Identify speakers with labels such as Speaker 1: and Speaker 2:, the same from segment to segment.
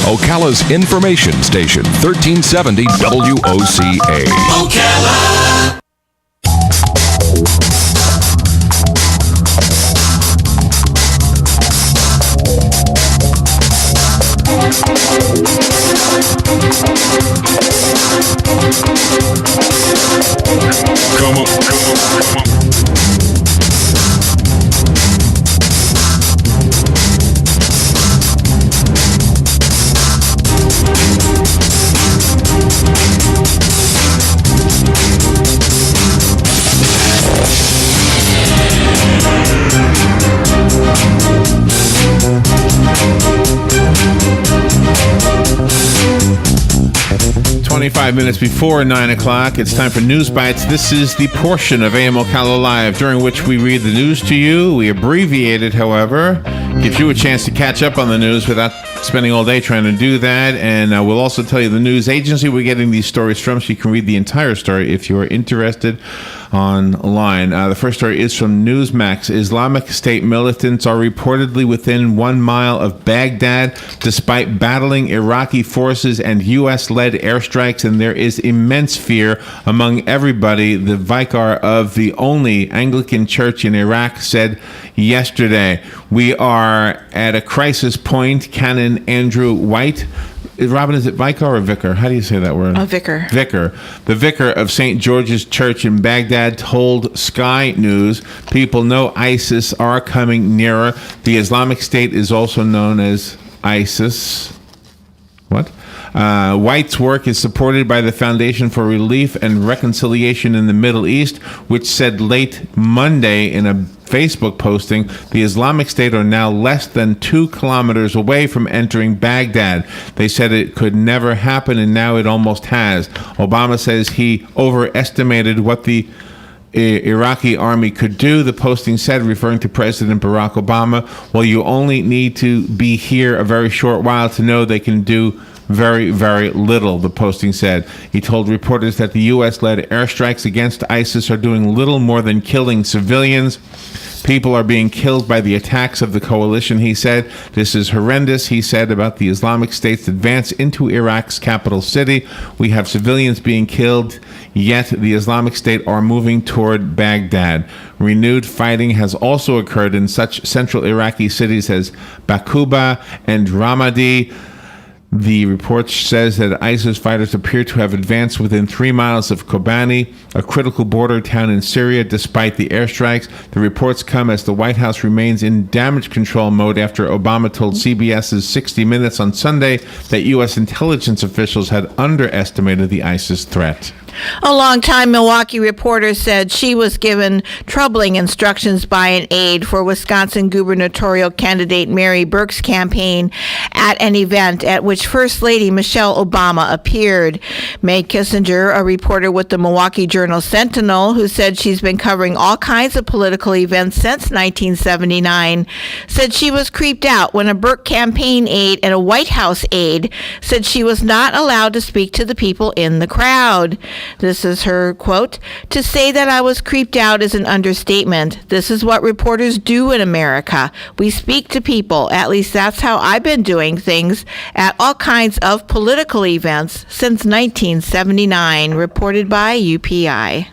Speaker 1: Ocala's information station, 1370 WOCA.
Speaker 2: Ocala!
Speaker 3: Come on, come on, come on.
Speaker 4: 25 minutes before 9 o'clock, it's time for News Bites. This is the portion of AM Ocala Live during which we read the news to you. We abbreviate it, however. Gives you a chance to catch up on the news without spending all day trying to do that. And we'll also tell you the news agency we're getting these stories from, so you can read the entire story if you're interested online. The first story is from Newsmax. Islamic State militants are reportedly within 1 mile of Baghdad despite battling Iraqi forces and U.S.-led airstrikes, and there is immense fear among everybody, the vicar of the only Anglican church in Iraq said yesterday. We are at a crisis point. Canon Andrew White, Robin, is it vicar or vicar? How do you say that word?
Speaker 5: Vicar.
Speaker 4: Vicar. The vicar of St. George's Church in Baghdad told Sky News people know ISIS are coming nearer. The Islamic State is also known as ISIS. What? White's work is supported by the Foundation for Relief and Reconciliation in the Middle East, which said late Monday in a Facebook posting, the Islamic State are now less than 2 kilometers away from entering Baghdad. They said it could never happen, and now it almost has. Obama says he overestimated what the Iraqi army could do, the posting said, referring to President Barack Obama. Well, you only need to be here a very short while to know they can do very, very little, the posting said. He told reporters that the U.S.-led airstrikes against ISIS are doing little more than killing civilians. People are being killed by the attacks of the coalition, he said. This is horrendous, he said, about the Islamic State's advance into Iraq's capital city. We have civilians being killed, yet the Islamic State are moving toward Baghdad. Renewed fighting has also occurred in such central Iraqi cities as Baquba and Ramadi. The report says that ISIS fighters appear to have advanced within 3 miles of Kobani, a critical border town in Syria, despite the airstrikes. The reports come as the White House remains in damage control mode after Obama told CBS's 60 Minutes on Sunday that U.S. intelligence officials had underestimated the ISIS threat.
Speaker 5: A longtime Milwaukee reporter said she was given troubling instructions by an aide for Wisconsin gubernatorial candidate Mary Burke's campaign at an event at which First Lady Michelle Obama appeared. May Kissinger, a reporter with the Milwaukee Journal-Sentinel, who said she's been covering all kinds of political events since 1979, said she was creeped out when a Burke campaign aide and a White House aide said she was not allowed to speak to the people in the crowd. This is her quote, "To say that I was creeped out is an understatement. This is what reporters do in America. We speak to people. At least that's how I've been doing things at all kinds of political events since 1979, reported by UPI.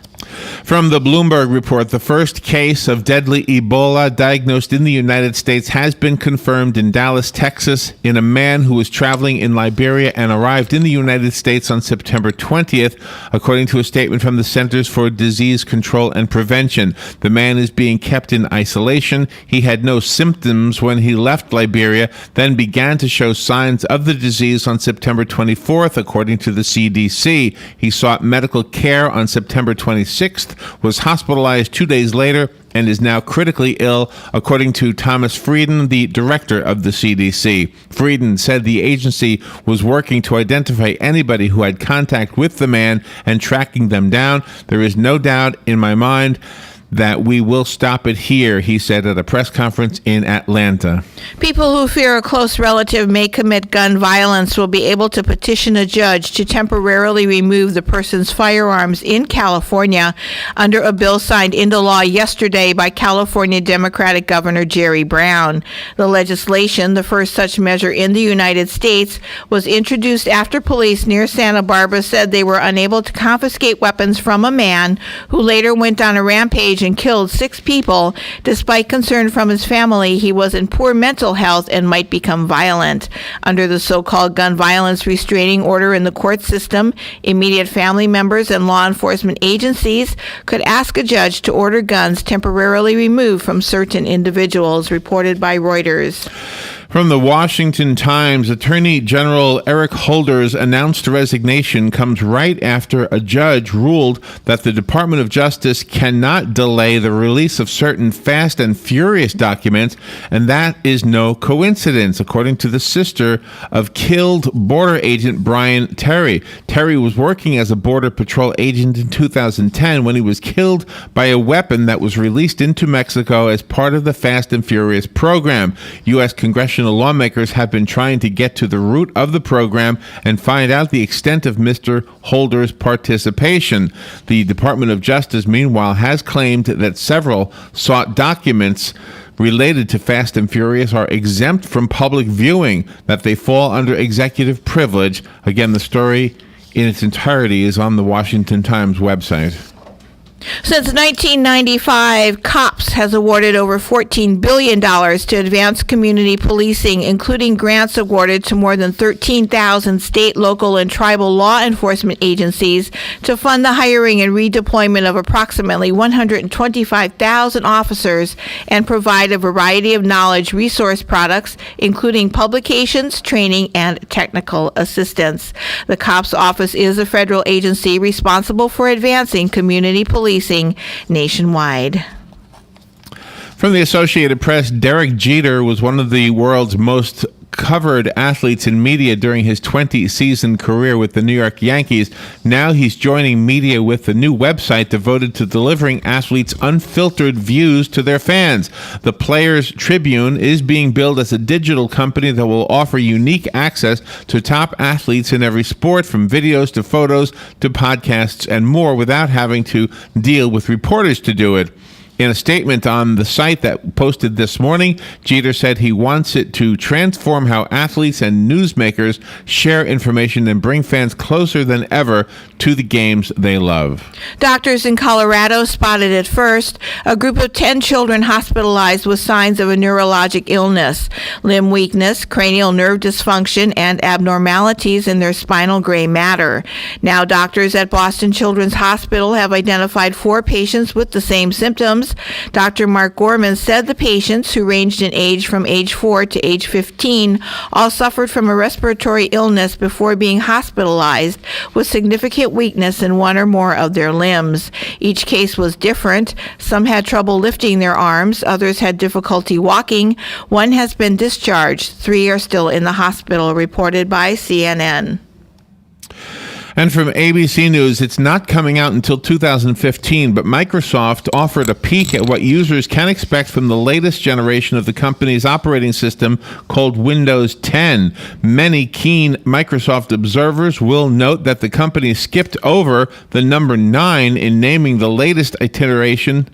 Speaker 4: From the Bloomberg Report, the first case of deadly Ebola diagnosed in the United States has been confirmed in Dallas, Texas, in a man who was traveling in Liberia and arrived in the United States on September 20th, according to a statement from the Centers for Disease Control and Prevention. The man is being kept in isolation. He had no symptoms when he left Liberia, then began to show signs of the disease on September 24th, according to the CDC. He sought medical care on September 26th, was hospitalized 2 days later, and is now critically ill, according to Thomas Frieden, the director of the CDC. Frieden said the agency was working to identify anybody who had contact with the man and tracking them down. There is no doubt in my mind that we will stop it here, he said at a press conference in Atlanta.
Speaker 5: People who fear a close relative may commit gun violence will be able to petition a judge to temporarily remove the person's firearms in California under a bill signed into law yesterday by California Democratic Governor Jerry Brown. The legislation, the first such measure in the United States, was introduced after police near Santa Barbara said they were unable to confiscate weapons from a man who later went on a rampage and killed 6 people. Despite concern from his family, he was in poor mental health and might become violent. Under the so-called gun violence restraining order in the court system, immediate family members and law enforcement agencies could ask a judge to order guns temporarily removed from certain individuals, reported by Reuters.
Speaker 4: From the Washington Times, Attorney General Eric Holder's announced resignation comes right after a judge ruled that the Department of Justice cannot delay the release of certain Fast and Furious documents, and that is no coincidence, according to the sister of killed border agent Brian Terry. Terry was working as a Border Patrol agent in 2010 when he was killed by a weapon that was released into Mexico as part of the Fast and Furious program. U.S. congressional lawmakers have been trying to get to the root of the program and find out the extent of Mr. Holder's participation. The Department of Justice, meanwhile, has claimed that several sought documents related to Fast and Furious are exempt from public viewing, that they fall under executive privilege. Again, the story in its entirety is on the Washington Times website.
Speaker 5: Since 1995, COPS has awarded over $14 billion to advance community policing, including grants awarded to more than 13,000 state, local, and tribal law enforcement agencies to fund the hiring and redeployment of approximately 125,000 officers and provide a variety of knowledge resource products, including publications, training, and technical assistance. The COPS office is a federal agency responsible for advancing community policing nationwide.
Speaker 4: From the Associated Press, Derek Jeter was one of the world's most covered athletes in media during his 20-season career with the New York Yankees. Now he's joining media with a new website devoted to delivering athletes unfiltered views to their fans. The Players Tribune is being billed as a digital company that will offer unique access to top athletes in every sport, from videos to photos to podcasts and more, without having to deal with reporters to do it. In a statement on the site that posted this morning, Jeter said he wants it to transform how athletes and newsmakers share information and bring fans closer than ever to the games they love.
Speaker 5: Doctors in Colorado spotted at first a group of 10 children hospitalized with signs of a neurologic illness, limb weakness, cranial nerve dysfunction, and abnormalities in their spinal gray matter. Now doctors at Boston Children's Hospital have identified 4 patients with the same symptoms. Dr. Mark Gorman said the patients, who ranged in age from age 4 to age 15, all suffered from a respiratory illness before being hospitalized with significant weakness in one or more of their limbs. Each case was different. Some had trouble lifting their arms. Others had difficulty walking. 1 has been discharged. 3 are still in the hospital, reported by CNN.
Speaker 4: And from ABC News, it's not coming out until 2015, but Microsoft offered a peek at what users can expect from the latest generation of the company's operating system called Windows 10. Many keen Microsoft observers will note that the company skipped over the number 9 in naming the latest iteration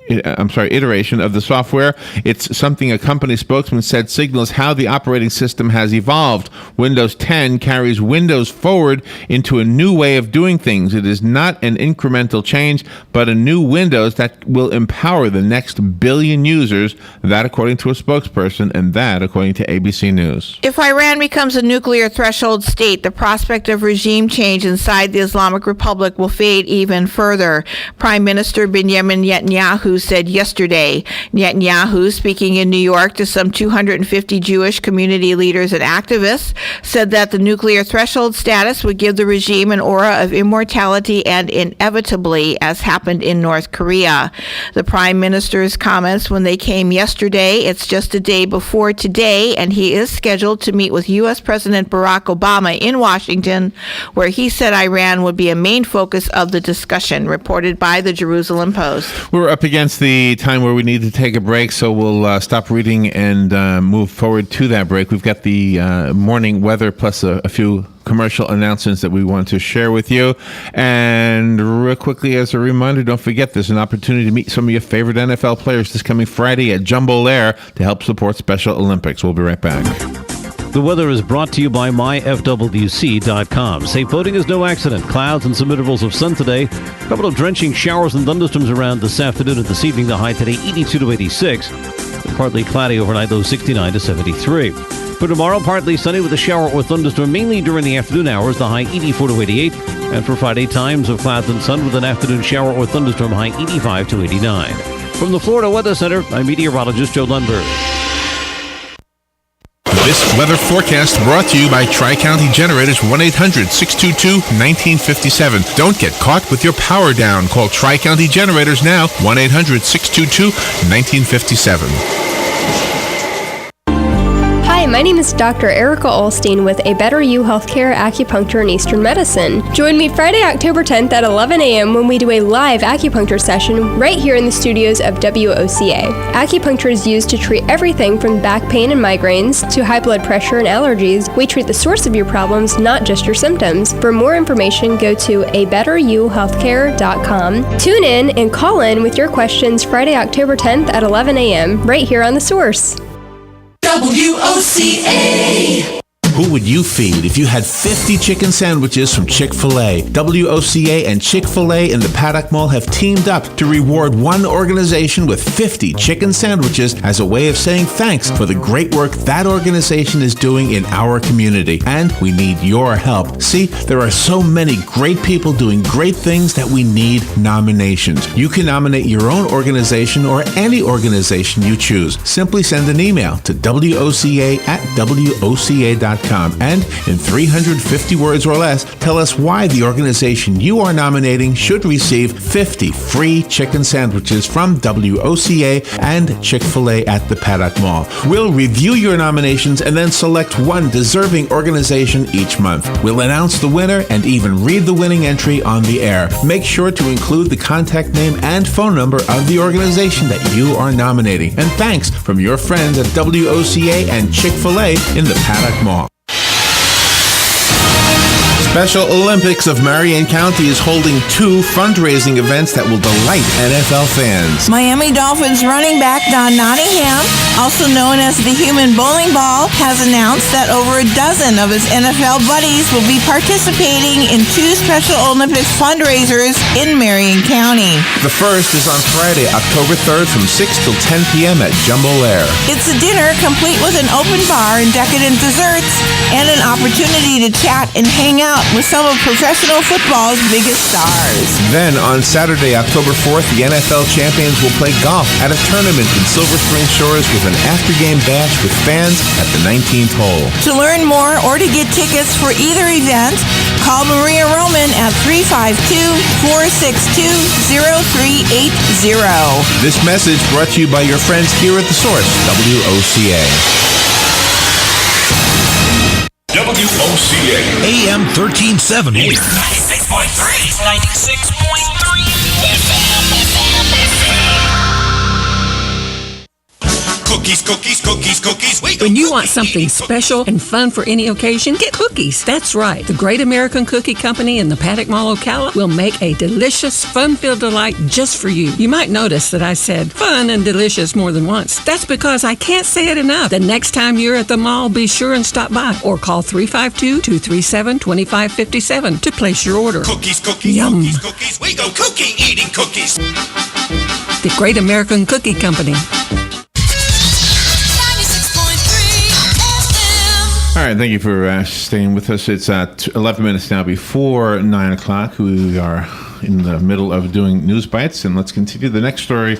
Speaker 4: of the software. It's something a company spokesman said signals how the operating system has evolved. Windows 10 carries Windows forward into a new way of doing things. It is not an incremental change, but a new Windows that will empower the next billion users. That, according to a spokesperson, and that, according to ABC News.
Speaker 5: If Iran becomes a nuclear threshold state, the prospect of regime change inside the Islamic Republic will fade even further. Prime Minister Benjamin Netanyahu Netanyahu said yesterday. Netanyahu, speaking in New York to some 250 Jewish community leaders and activists, said that the nuclear threshold status would give the regime an aura of immortality and inevitably, as happened in North Korea. The Prime Minister's comments when they came yesterday, it's just a day before today, and he is scheduled to meet with U.S. President Barack Obama in Washington, where he said Iran would be a main focus of the discussion, reported by the Jerusalem Post.
Speaker 4: We're up against the time where we need to take a break, so we'll stop reading and move forward to that break. We've got the morning weather plus a few commercial announcements that we want to share with you. And real quickly, as a reminder, don't forget there's an opportunity to meet some of your favorite NFL players this coming Friday at Jumbo Air to help support Special Olympics. We'll be right back.
Speaker 6: The weather is brought to you by myfwc.com. Safe boating is no accident. Clouds and some intervals of sun today. A couple of drenching showers and thunderstorms around this afternoon and this evening. The high today 82 to 86. Partly cloudy overnight, low 69 to 73. For tomorrow, partly sunny with a shower or thunderstorm mainly during the afternoon hours. The high 84 to 88. And for Friday, times of clouds and sun with an afternoon shower or thunderstorm, high 85 to 89. From the Florida Weather Center, I'm meteorologist Joe Lundberg.
Speaker 7: This weather forecast brought to you by Tri-County Generators 1-800-622-1957. Don't get caught with your power down. Call Tri-County Generators now, 1-800-622-1957.
Speaker 8: Hi, my name is Dr. Erica Olstein with A Better You Healthcare Acupuncture and Eastern Medicine. Join me Friday, October 10th at 11 a.m. when we do a live acupuncture session right here in the studios of WOCA. Acupuncture is used to treat everything from back pain and migraines to high blood pressure and allergies. We treat the source of your problems, not just your symptoms. For more information, go to abetteryouhealthcare.com. Tune in and call in with your questions Friday, October 10th at 11 a.m. right here on The Source.
Speaker 2: WOCA.
Speaker 7: Who would you feed if you had 50 chicken sandwiches from Chick-fil-A? WOCA and Chick-fil-A in the Paddock Mall have teamed up to reward one organization with 50 chicken sandwiches as a way of saying thanks for the great work that organization is doing in our community. And we need your help. See, there are so many great people doing great things that we need nominations. You can nominate your own organization or any organization you choose. Simply send an email to WOCA@WOCA.com. And in 350 words or less, tell us why the organization you are nominating should receive 50 free chicken sandwiches from WOCA and Chick-fil-A at the Paddock Mall. We'll review your nominations and then select one deserving organization each month. We'll announce the winner and even read the winning entry on the air. Make sure to include the contact name and phone number of the organization that you are nominating. And thanks from your friends at WOCA and Chick-fil-A in the Paddock Mall. Special Olympics of Marion County is holding 2 fundraising events that will delight NFL fans.
Speaker 5: Miami Dolphins running back Don Nottingham, also known as the Human Bowling Ball, has announced that over a dozen of his NFL buddies will be participating in 2 Special Olympics fundraisers in Marion County.
Speaker 7: The first is on Friday, October 3rd from 6 till 10 p.m. at Jumbo Air.
Speaker 5: It's a dinner complete with an open bar and decadent desserts and an opportunity to chat and hang out with some of professional football's biggest stars.
Speaker 7: Then on Saturday, October 4th, the NFL champions will play golf at a tournament in Silver Spring Shores with an after-game bash with fans at the 19th hole.
Speaker 5: To learn more or to get tickets for either event, call Maria Roman at 352-462-0380.
Speaker 7: This message brought to you by your friends here at The Source, WOCA.
Speaker 1: WOCA.
Speaker 2: AM 1370. 96.3. 96.3. Cookies, cookies, cookies, cookies.
Speaker 9: When you want something special and fun for any occasion, get cookies. That's right. The Great American Cookie Company in the Paddock Mall, Ocala will make a delicious, fun-filled delight just for you. You might notice that I said fun and delicious more than once. That's because I can't say it enough. The next time you're at the mall, be sure and stop by or call 352-237-2557 to place your order.
Speaker 2: Cookies, cookies,
Speaker 9: Yum.
Speaker 2: cookies, cookies. We go cookie eating cookies.
Speaker 9: The Great American Cookie Company.
Speaker 4: All right, thank you for staying with us. It's 11 minutes now before 9 o'clock. We are in the middle of doing News Bites, and let's continue. The next story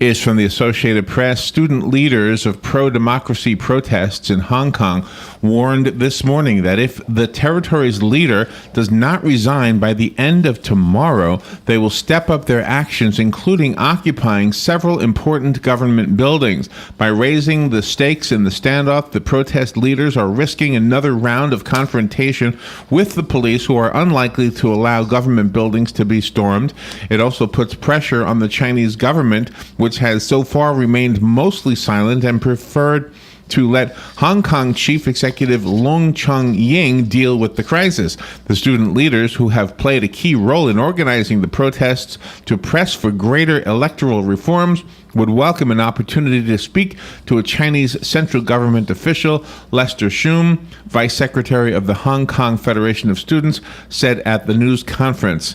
Speaker 4: is from the Associated Press. Student leaders of pro-democracy protests in Hong Kong warned this morning that if the territory's leader does not resign by the end of tomorrow, they will step up their actions, including occupying several important government buildings. By raising the stakes in the standoff, the protest leaders are risking another round of confrontation with the police, who are unlikely to allow government buildings to be stormed. It also puts pressure on the Chinese government, which has so far remained mostly silent and preferred to let Hong Kong Chief Executive Leung Chun-ying deal with the crisis. The student leaders, who have played a key role in organizing the protests to press for greater electoral reforms, would welcome an opportunity to speak to a Chinese central government official. Lester Shum, Vice Secretary of the Hong Kong Federation of Students, said at the news conference.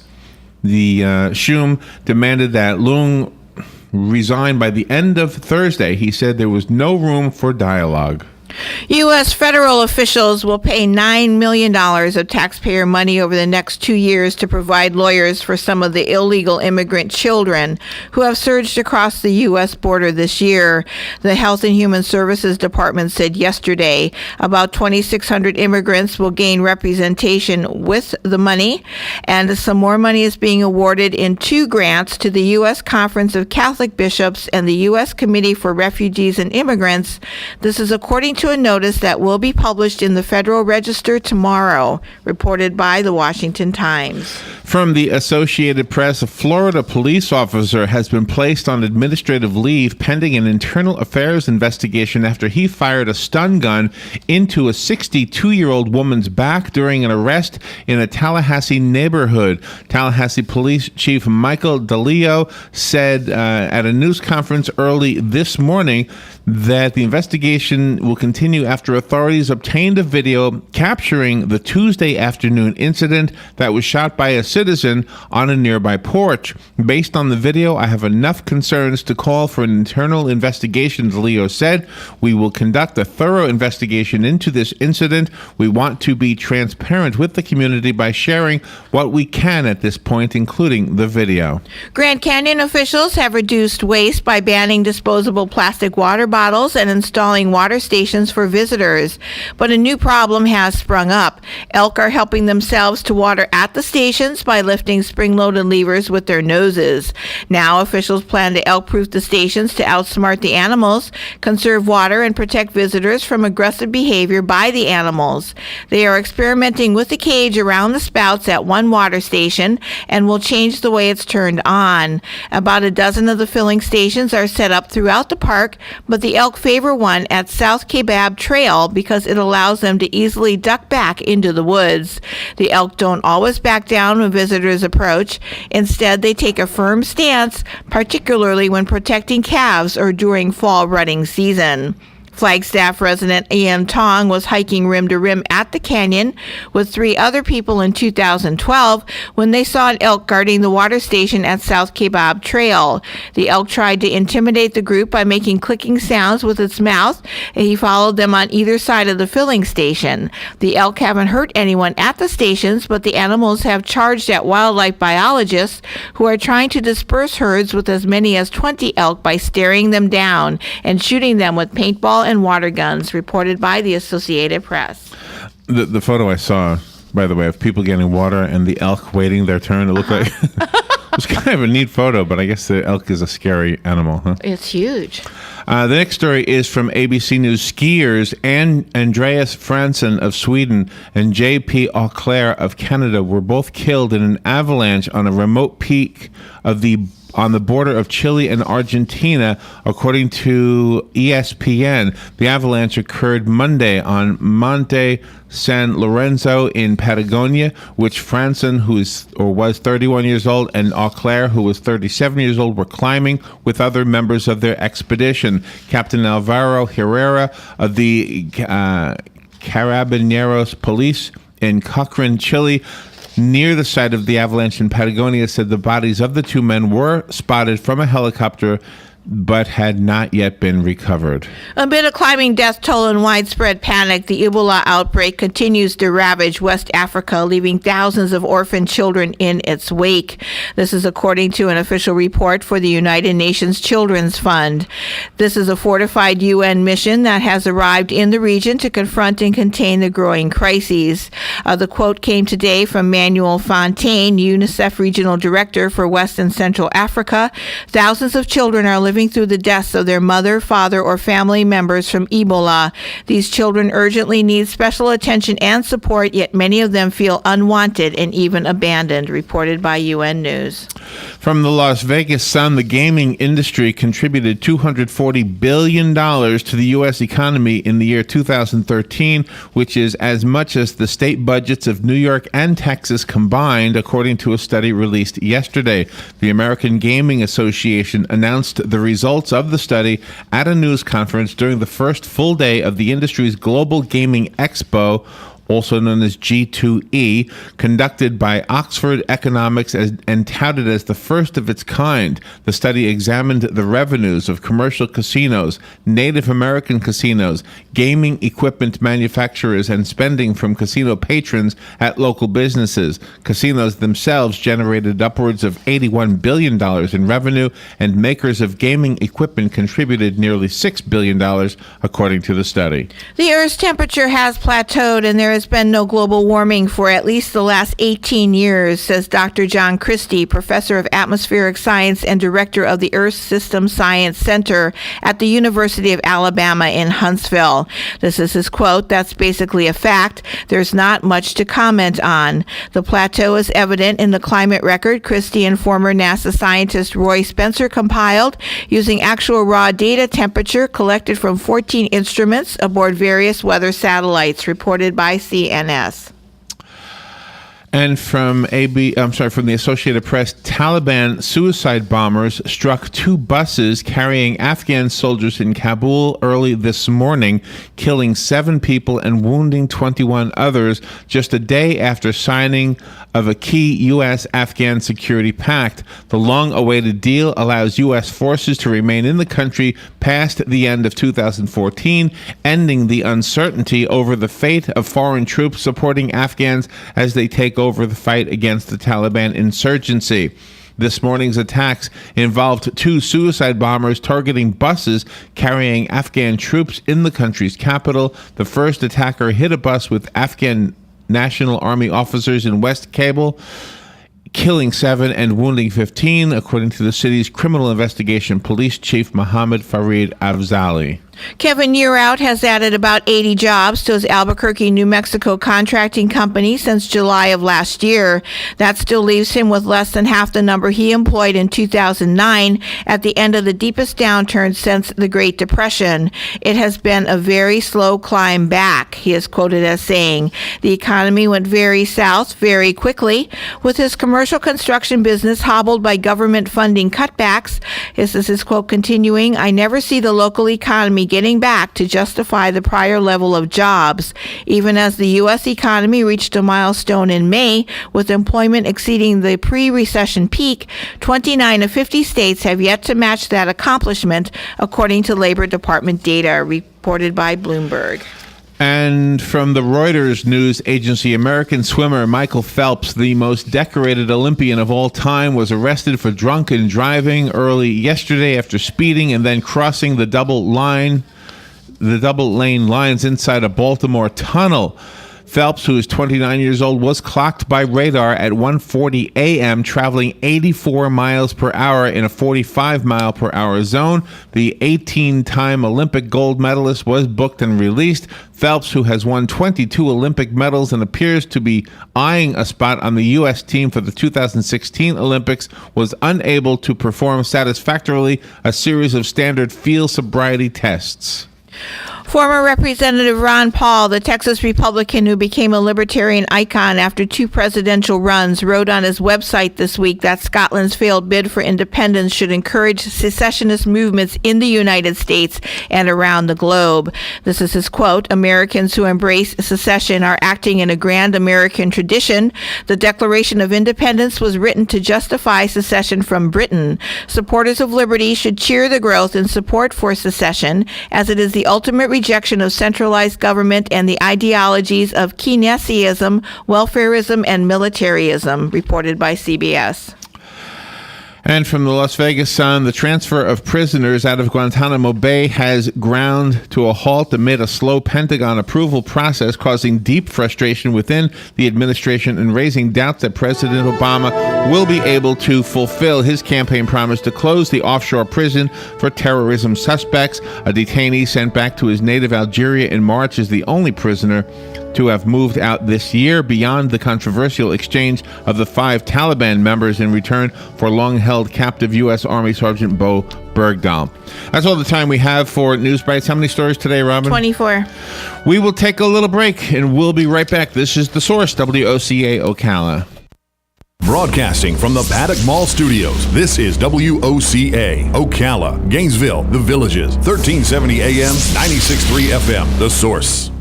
Speaker 4: The Shum demanded that Leung resign by the end of Thursday. He said there was no room for dialogue.
Speaker 5: U.S. federal officials will pay $9 million of taxpayer money over the next 2 years to provide lawyers for some of the illegal immigrant children who have surged across the U.S. border this year, the Health and Human Services Department said yesterday. About 2,600 immigrants will gain representation with the money, and some more money is being awarded in 2 grants to the U.S. Conference of Catholic Bishops and the U.S. Committee for Refugees and Immigrants. This is according to a notice that will be published in the Federal Register tomorrow, reported by the Washington Times.
Speaker 4: From the Associated Press, a Florida police officer has been placed on administrative leave pending an internal affairs investigation after he fired a stun gun into a 62-year-old woman's back during an arrest in a Tallahassee neighborhood. Tallahassee Police Chief Michael DeLeo said at a news conference early this morning that the investigation will continue after authorities obtained a video capturing the Tuesday afternoon incident that was shot by a citizen on a nearby porch. Based on the video, I have enough concerns to call for an internal investigation, DeLeo said. We will conduct a thorough investigation into this incident. We want to be transparent with the community by sharing what we can at this point, including the video.
Speaker 5: Grand Canyon officials have reduced waste by banning disposable plastic water bottles and installing water stations for visitors. But a new problem has sprung up. Elk are helping themselves to water at the stations by lifting spring-loaded levers with their noses. Now officials plan to elk-proof the stations to outsmart the animals, conserve water, and protect visitors from aggressive behavior by the animals. They are experimenting with the cage around the spouts at one water station and will change the way it's turned on. About a dozen of the filling stations are set up throughout the park, but the elk favor one at South Kebab Trail because it allows them to easily duck back into the woods. The elk don't always back down when visitors approach. Instead, they take a firm stance, particularly when protecting calves or during fall rutting season. Flagstaff resident Ian Tong was hiking rim to rim at the canyon with 3 other people in 2012 when they saw an elk guarding the water station at South Kebab Trail. The elk tried to intimidate the group by making clicking sounds with its mouth, and he followed them on either side of the filling station. The elk haven't hurt anyone at the stations, but the animals have charged at wildlife biologists who are trying to disperse herds with as many as 20 elk by staring them down and shooting them with paintball and water guns, reported by the Associated Press.
Speaker 4: The photo I saw, by the way, of people getting water and the elk waiting their turn, it looked like it was kind of a neat photo, but I guess the elk is a scary animal, huh?
Speaker 5: It's huge.
Speaker 4: The next story is from ABC News. Skiers Andreas Fransson of Sweden and J.P. Auclair of Canada were both killed in an avalanche on a remote peak on the border of Chile and Argentina, according to ESPN. The avalanche occurred Monday on Monte San Lorenzo in Patagonia, which Fransson, was 31 years old, and Auclair, who was 37 years old, were climbing with other members of their expedition. Captain Alvaro Herrera of the Carabineros Police in Cochrane, Chile, near the site of the avalanche in Patagonia, said the bodies of the 2 men were spotted from a helicopter but had not yet been recovered.
Speaker 5: Amid a climbing death toll and widespread panic, the Ebola outbreak continues to ravage West Africa, leaving thousands of orphaned children in its wake. This is according to an official report for the United Nations Children's Fund. This is a fortified UN mission that has arrived in the region to confront and contain the growing crises. The quote came today from Manuel Fontaine, UNICEF Regional Director for West and Central Africa. Thousands of children are living through the deaths of their mother, father, or family members from Ebola. These children urgently need special attention and support, yet many of them feel unwanted and even abandoned, reported by UN News.
Speaker 4: From the Las Vegas Sun, the gaming industry contributed $240 billion to the U.S. economy in the year 2013, which is as much as the state budgets of New York and Texas combined, according to a study released yesterday. The American Gaming Association announced the results of the study at a news conference during the first full day of the industry's Global Gaming Expo, also known as G2E, conducted by Oxford Economics and touted as the first of its kind. The study examined the revenues of commercial casinos, Native American casinos, gaming equipment manufacturers, and spending from casino patrons at local businesses. Casinos themselves generated upwards of $81 billion in revenue, and makers of gaming equipment contributed nearly $6 billion, according to the study.
Speaker 5: The Earth's temperature has plateaued, and there has been no global warming for at least the last 18 years, says Dr. John Christie, professor of atmospheric science and director of the Earth System Science Center at the University of Alabama in Huntsville. This is his quote: "That's basically a fact. There's not much to comment on. The plateau is evident in the climate record Christie and former NASA scientist Roy Spencer compiled using actual raw data temperature collected from 14 instruments aboard various weather satellites," reported by CNS.
Speaker 4: And from the Associated Press, Taliban suicide bombers struck two buses carrying Afghan soldiers in Kabul early this morning, killing 7 people and wounding 21 others, just a day after signing of a key U.S.-Afghan security pact. The long-awaited deal allows U.S. forces to remain in the country past the end of 2014, ending the uncertainty over the fate of foreign troops supporting Afghans as they take over the fight against the Taliban insurgency. This morning's attacks involved 2 suicide bombers targeting buses carrying Afghan troops in the country's capital. The first attacker hit a bus with Afghan National Army officers in West Kabul, killing 7 and wounding 15, according to the city's Criminal Investigation Police Chief Mohammed Farid Afzali.
Speaker 5: Kevin Yearout has added about 80 jobs to his Albuquerque, New Mexico contracting company since July of last year. That still leaves him with less than half the number he employed in 2009 at the end of the deepest downturn since the Great Depression. "It has been a very slow climb back," he is quoted as saying. "The economy went very south very quickly. With his commercial construction business hobbled by government funding cutbacks," this is his quote continuing, "I never see the local economy getting back to justify the prior level of jobs. Even as the U.S. economy reached a milestone in May, with employment exceeding the pre-recession peak, 29 of 50 states have yet to match that accomplishment, according to Labor Department data," reported by Bloomberg.
Speaker 4: And from the Reuters news agency, American swimmer Michael Phelps, the most decorated Olympian of all time, was arrested for drunken driving early yesterday after speeding and then crossing the double lane lines inside a Baltimore tunnel. Phelps, who is 29 years old, was clocked by radar at 1:40 a.m., traveling 84 miles per hour in a 45-mile-per-hour zone. The 18-time Olympic gold medalist was booked and released. Phelps, who has won 22 Olympic medals and appears to be eyeing a spot on the U.S. team for the 2016 Olympics, was unable to perform satisfactorily a series of standard field sobriety tests.
Speaker 5: Former Representative Ron Paul, the Texas Republican who became a libertarian icon after 2 presidential runs, wrote on his website this week that Scotland's failed bid for independence should encourage secessionist movements in the United States and around the globe. This is his quote: "Americans who embrace secession are acting in a grand American tradition. The Declaration of Independence was written to justify secession from Britain. Supporters of liberty should cheer the growth in support for secession, as it is the ultimate rejection of centralized government and the ideologies of Keynesianism, welfarism, and militarism," reported by CBS.
Speaker 4: And from the Las Vegas Sun, the transfer of prisoners out of Guantanamo Bay has ground to a halt amid a slow Pentagon approval process, causing deep frustration within the administration and raising doubts that President Obama will be able to fulfill his campaign promise to close the offshore prison for terrorism suspects. A detainee sent back to his native Algeria in March is the only prisoner to have moved out this year, beyond the controversial exchange of the 5 Taliban members in return for long-held captive U.S. Army Sergeant Bo Bergdahl. That's all the time we have for News Bites. How many stories today, Robin?
Speaker 5: 24.
Speaker 4: We will take a little break, and we'll be right back. This is The Source, WOCA Ocala.
Speaker 1: Broadcasting from the Paddock Mall Studios, this is WOCA, Ocala, Gainesville, The Villages, 1370 AM, 96.3 FM, The Source.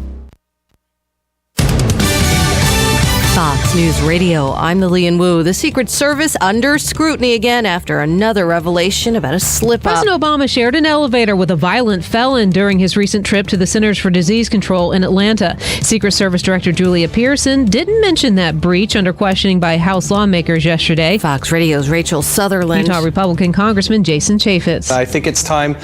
Speaker 10: Fox News Radio, I'm Lillian Wu. The Secret Service under scrutiny again after another revelation about a slip-up.
Speaker 11: President Obama shared an elevator with a violent felon during his recent trip to the Centers for Disease Control in Atlanta. Secret Service Director Julia Pearson didn't mention that breach under questioning by House lawmakers yesterday.
Speaker 10: Fox Radio's Rachel Sutherland.
Speaker 11: Utah Republican Congressman Jason Chaffetz.
Speaker 12: I think it's time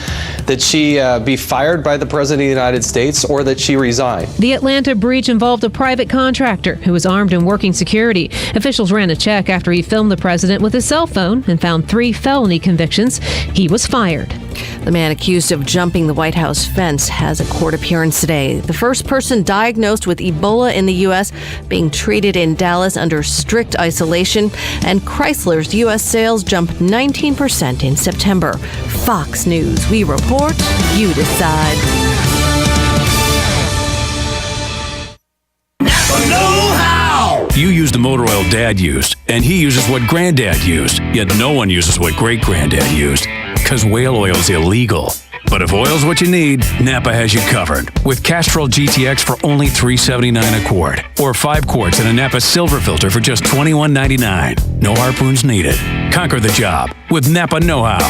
Speaker 12: that she be fired by the President of the United States or that she resign.
Speaker 11: The Atlanta breach involved a private contractor who was armed and working security. Officials ran a check after he filmed the president with his cell phone and found 3 felony convictions. He was fired.
Speaker 10: The man accused of jumping the White House fence has a court appearance today. The first person diagnosed with Ebola in the U.S. being treated in Dallas under strict isolation. And Chrysler's U.S. sales jumped 19% in September. Fox News. We report, you decide.
Speaker 13: You use the motor oil Dad used, and he uses what Granddad used, yet no one uses what Great-Granddad used, because whale oil's illegal. But if oil's what you need, Napa has you covered. With Castrol GTX for only $3.79 a quart, or 5 quarts in a Napa Silver filter for just $21.99. No harpoons needed. Conquer the job with Napa Know-How.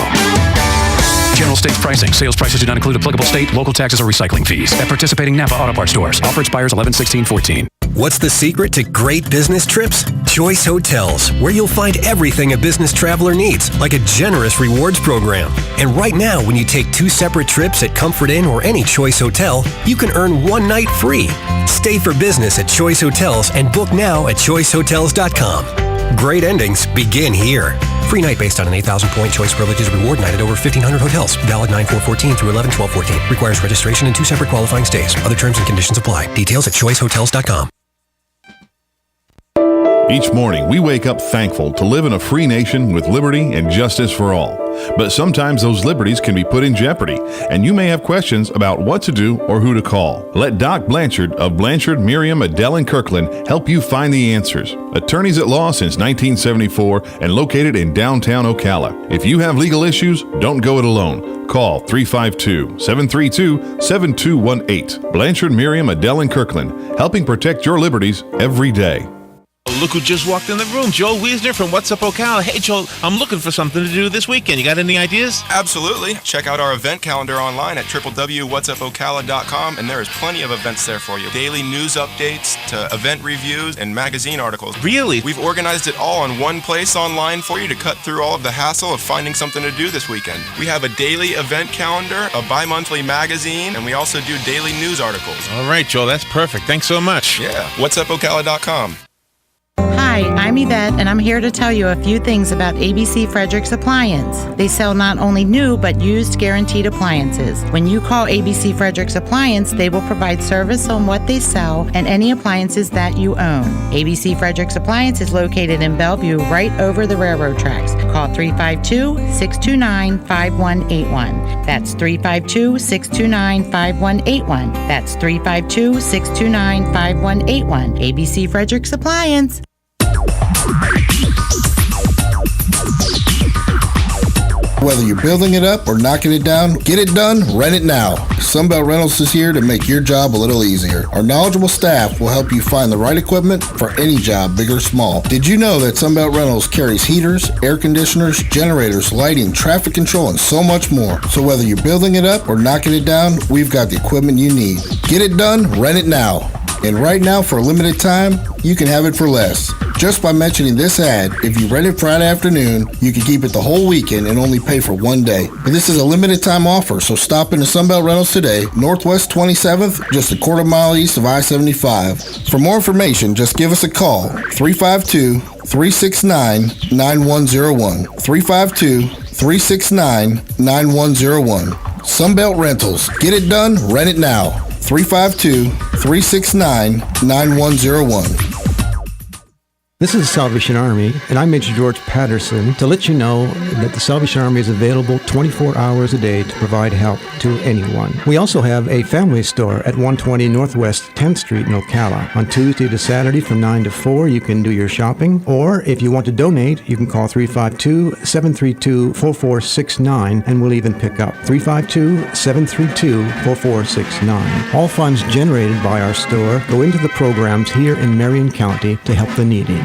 Speaker 13: General states pricing. Sales prices do not include applicable state, local taxes, or recycling fees. At participating Napa Auto Parts stores. Offer expires 11/16/14.
Speaker 14: What's the secret to great business trips? Choice Hotels, where you'll find everything a business traveler needs, like a generous rewards program. And right now, when you take 2 separate trips at Comfort Inn or any Choice Hotel, you can earn 1 night free. Stay for business at Choice Hotels and book now at choicehotels.com. Great endings begin here. Free night based on an 8,000-point Choice Privileges reward night at over 1,500 hotels. Valid 9/4/14 through 11/12/14. Requires registration and 2 separate qualifying stays. Other terms and conditions apply. Details at choicehotels.com.
Speaker 3: Each morning, we wake up thankful to live in a free nation with liberty and justice for all. But sometimes those liberties can be put in jeopardy, and you may have questions about what to do or who to call. Let Doc Blanchard of Blanchard, Miriam, Adele, and Kirkland help you find the answers. Attorneys at law since 1974 and located in downtown Ocala. If you have legal issues, don't go it alone. Call 352-732-7218. Blanchard, Miriam, Adele, and Kirkland, helping protect your liberties every day.
Speaker 15: Look who just walked in the room. Joel Wiesner from What's Up Ocala. Hey, Joel, I'm looking for something to do this weekend. You got any ideas?
Speaker 16: Absolutely. Check out our event calendar online at www.whatsupocala.com, and there is plenty of events there for you. Daily news updates to event reviews and magazine articles.
Speaker 15: Really?
Speaker 16: We've organized it all in one place online for you to cut through all of the hassle of finding something to do this weekend. We have a daily event calendar, a bi-monthly magazine, and we also do daily news articles.
Speaker 15: All right, Joel, that's perfect. Thanks so much.
Speaker 16: Yeah. Whatsupocala.com.
Speaker 5: Hi, I'm
Speaker 17: I'm Yvette, and I'm here to tell you a few things about ABC Fredericks Appliance. They sell not only new, but used guaranteed appliances. When you call ABC Fredericks Appliance, they will provide service on what they sell and any appliances that you own. ABC Fredericks Appliance is located in Bellevue, right over the railroad tracks. Call 352-629-5181. That's 352-629-5181. That's 352-629-5181. ABC Fredericks Appliance.
Speaker 18: Whether you're building it up or knocking it down, get it done, rent it now. Sunbelt Rentals is here to make your job a little easier. Our knowledgeable staff will help you find the right equipment for any job, big or small. Did you know that Sunbelt Rentals carries heaters, air conditioners, generators, lighting, traffic control, and so much more? So whether you're building it up or knocking it down, we've got the equipment you need. Get it done, rent it now. And right now, for a limited time, you can have it for less. Just by mentioning this ad, if you rent it Friday afternoon, you can keep it the whole weekend and only pay for one day. But this is a limited time offer, so stop into Sunbelt Rentals today, Northwest 27th, just a quarter mile east of I-75. For more information, just give us a call, 352-369-9101. 352-369-9101. Sunbelt Rentals. Get it done, rent it now. 352-369-9101.
Speaker 19: This is the Salvation Army, and I'm Major George Patterson to let you know that the Salvation Army is available 24 hours a day to provide help to anyone. We also have a family store at 120 Northwest 10th Street in Ocala. On Tuesday to Saturday from 9 to 4, you can do your shopping, or if you want to donate, you can call 352-732-4469, and we'll even pick up 352-732-4469. All funds generated by our store go into the programs here in Marion County to help the needy.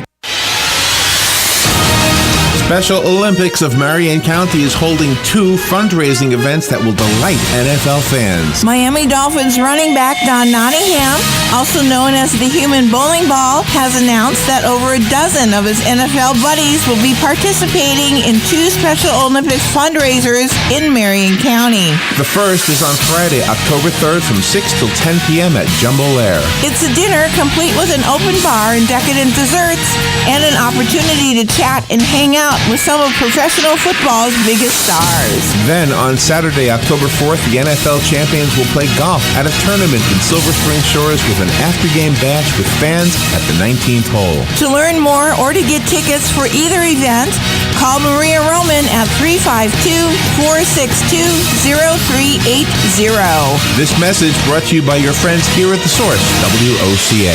Speaker 7: Special Olympics of Marion County is holding 2 fundraising events that will delight NFL fans.
Speaker 5: Miami Dolphins running back Don Nottingham, also known as the Human Bowling Ball, has announced that over a dozen of his NFL buddies will be participating in 2 Special Olympics fundraisers in Marion County.
Speaker 7: The first is on Friday, October 3rd from 6 till 10 p.m. at Jumbo Lair.
Speaker 5: It's a dinner complete with an open bar and decadent desserts and an opportunity to chat and hang out with some of professional football's biggest stars.
Speaker 7: Then on Saturday, October 4th, the NFL champions will play golf at a tournament in Silver Spring Shores with an after-game bash with fans at the 19th hole.
Speaker 5: To learn more or to get tickets for either event, call Maria Roman at 352-462-0380.
Speaker 7: This message brought to you by your friends here at The Source, WOCA.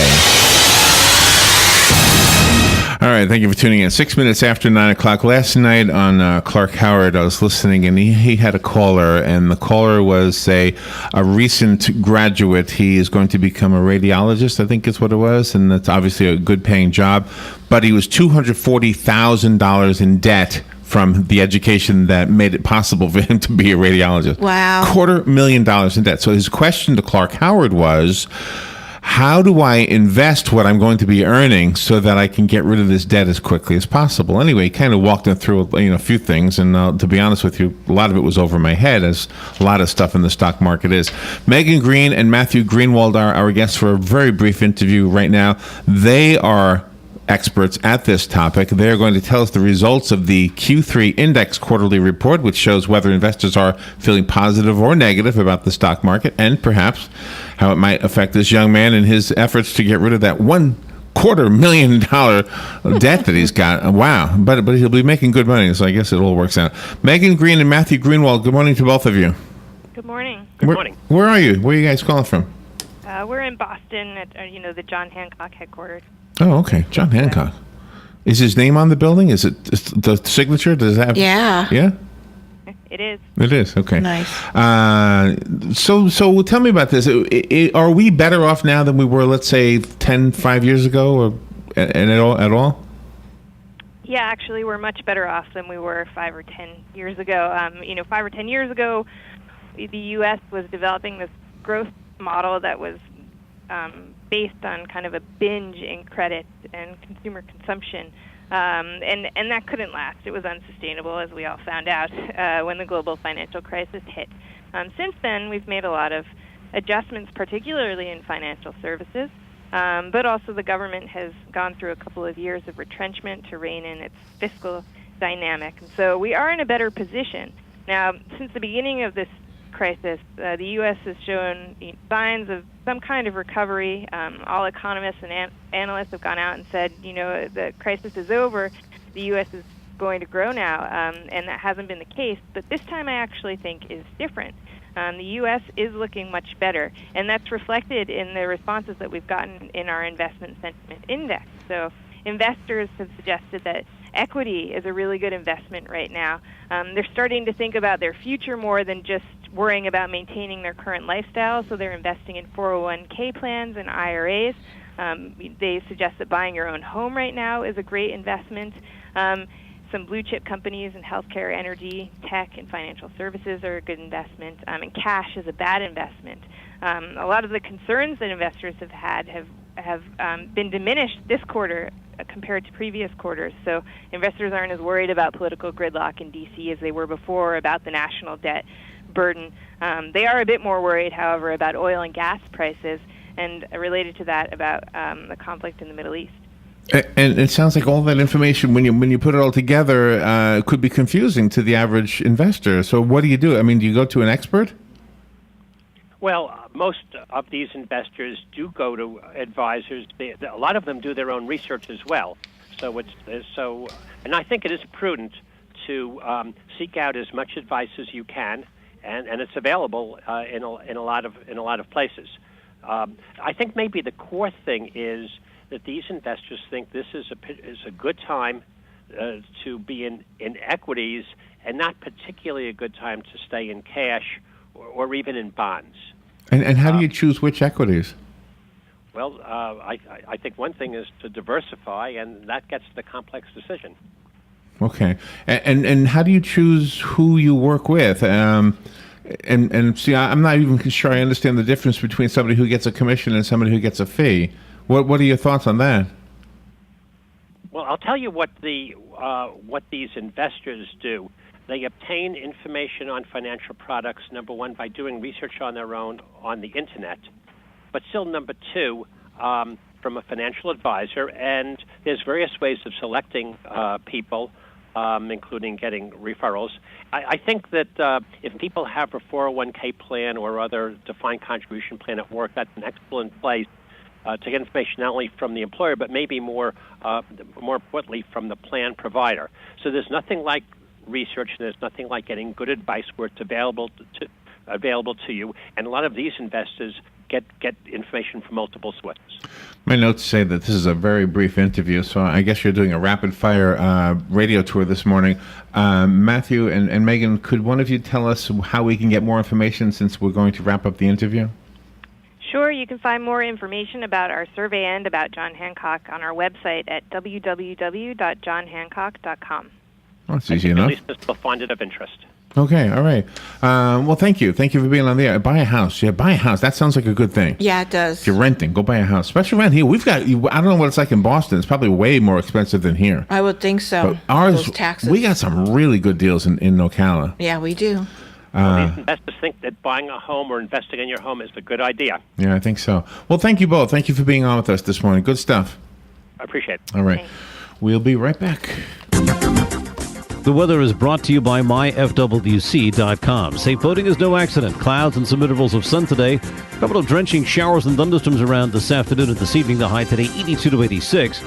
Speaker 4: All right, thank you for tuning in. 6 minutes after 9 o'clock. Last night on Clark Howard, I was listening, and he had a caller, and the caller was a recent graduate. He is going to become a radiologist, I think is what it was, and that's obviously a good-paying job. But he was $240,000 in debt from the education that made it possible for him to be a radiologist.
Speaker 5: Wow.
Speaker 4: $250,000 in debt. So his question to Clark Howard was, how do I invest what I'm going to be earning so that I can get rid of this debt as quickly as possible? Anyway, he kind of walked him through a few things, and to be honest with you, a lot of it was over my head, as a lot of stuff in the stock market is. Megan Greene and Matthew Greenwald are our guests for a very brief interview right now. They are experts at this topic. They're going to tell us the results of the Q3 Index quarterly report, which shows whether investors are feeling positive or negative about the stock market, and perhaps how it might affect this young man in his efforts to get rid of that $250,000 debt that he's got. Wow. But he'll be making good money, so I guess it all works out. Megan Greene and Matthew Greenwald, good morning to both of you.
Speaker 20: Good morning.
Speaker 4: Good morning. Where are you? Where are you guys calling from?
Speaker 20: We're in Boston at the John Hancock headquarters.
Speaker 4: Oh, okay. John Hancock. Is his name on the building? Is it the signature? Does it have?
Speaker 5: Yeah.
Speaker 4: Yeah?
Speaker 20: It is.
Speaker 4: It is. Okay.
Speaker 5: Nice.
Speaker 4: So tell me about this. Are we better off now than we were, let's say, 5 years ago, or at all?
Speaker 20: Yeah, actually, we're much better off than we were 5 or 10 years ago. 5 or 10 years ago, the U.S. was developing this growth model that was based on kind of a binge in credit and consumer consumption, and that couldn't last. It was unsustainable, as we all found out when the global financial crisis hit. Since then, we've made a lot of adjustments, particularly in financial services. But also the government has gone through a couple of years of retrenchment to rein in its fiscal dynamic. And so we are in a better position. Now, since the beginning of this crisis, the U.S. has shown signs of some kind of recovery. All economists and analysts have gone out and said, the crisis is over. The U.S. is going to grow now, and that hasn't been the case. But this time I actually think is different. The U.S. is looking much better, and that's reflected in the responses that we've gotten in our investment sentiment index. So investors have suggested that equity is a really good investment right now. They're starting to think about their future more than just worrying about maintaining their current lifestyle, so they're investing in 401k plans and IRAs. They suggest that buying your own home right now is a great investment. Some blue-chip companies in healthcare, energy, tech, and financial services are a good investment, and cash is a bad investment. A lot of the concerns that investors have had have been diminished this quarter compared to previous quarters. So investors aren't as worried about political gridlock in D.C. as they were before, about the national debt burden. They are a bit more worried, however, about oil and gas prices, and related to that, about the conflict in the Middle East.
Speaker 4: And it sounds like all that information, when you put it all together, could be confusing to the average investor. So what do you do? I mean, do you go to an expert?
Speaker 21: Well, most of these investors do go to advisors. A lot of them do their own research as well. And I think it is prudent to seek out as much advice as you can, and it's available in a lot of places. I think maybe the core thing is that these investors think this is a good time to be in equities, and not particularly a good time to stay in cash or even in bonds.
Speaker 4: And how do you choose which equities?
Speaker 21: Well, I think one thing is to diversify, and that gets the complex decision.
Speaker 4: Okay. And how do you choose who you work with? And see, I'm not even sure I understand the difference between somebody who gets a commission and somebody who gets a fee. What are your thoughts on that?
Speaker 21: Well, I'll tell you what these investors do. They obtain information on financial products, number one, by doing research on their own on the Internet, but still, number two, from a financial advisor. And there's various ways of selecting people, including getting referrals. I think that if people have a 401k plan or other defined contribution plan at work, that's an excellent place to get information not only from the employer, but maybe more importantly from the plan provider. So there's nothing like research, and there's nothing like getting good advice where it's available to you. And a lot of these investors get information from multiple sources.
Speaker 4: My notes say that this is a very brief interview, so I guess you're doing a rapid-fire radio tour this morning. Matthew and Megan, could one of you tell us how we can get more information since we're going to wrap up the interview?
Speaker 20: Sure, you can find more information about our survey and about John Hancock on our website at www.johnhancock.com.
Speaker 4: Well, that's easy enough.
Speaker 21: At least they'll find it of interest.
Speaker 4: Okay, all right. Well, thank you. Thank you for being on the air. Buy a house. Yeah, buy a house. That sounds like a good thing.
Speaker 5: Yeah, it does.
Speaker 4: If you're renting, go buy a house. Especially around here. We've got, I don't know what it's like in Boston. It's probably way more expensive than here.
Speaker 5: I would think so.
Speaker 4: But ours,
Speaker 5: those taxes.
Speaker 4: We got some really good deals in Ocala.
Speaker 5: Yeah, we do.
Speaker 21: These investors think that buying a home or investing in your home is a good idea.
Speaker 4: Yeah, I think so. Well, thank you both. Thank you for being on with us this morning. Good stuff.
Speaker 21: I appreciate it.
Speaker 4: All right. Thanks. We'll be right back.
Speaker 6: The weather is brought to you by myfwc.com. Safe boating is no accident. Clouds and some intervals of sun today. A couple of drenching showers and thunderstorms around this afternoon and this evening. The high today 82 to 86.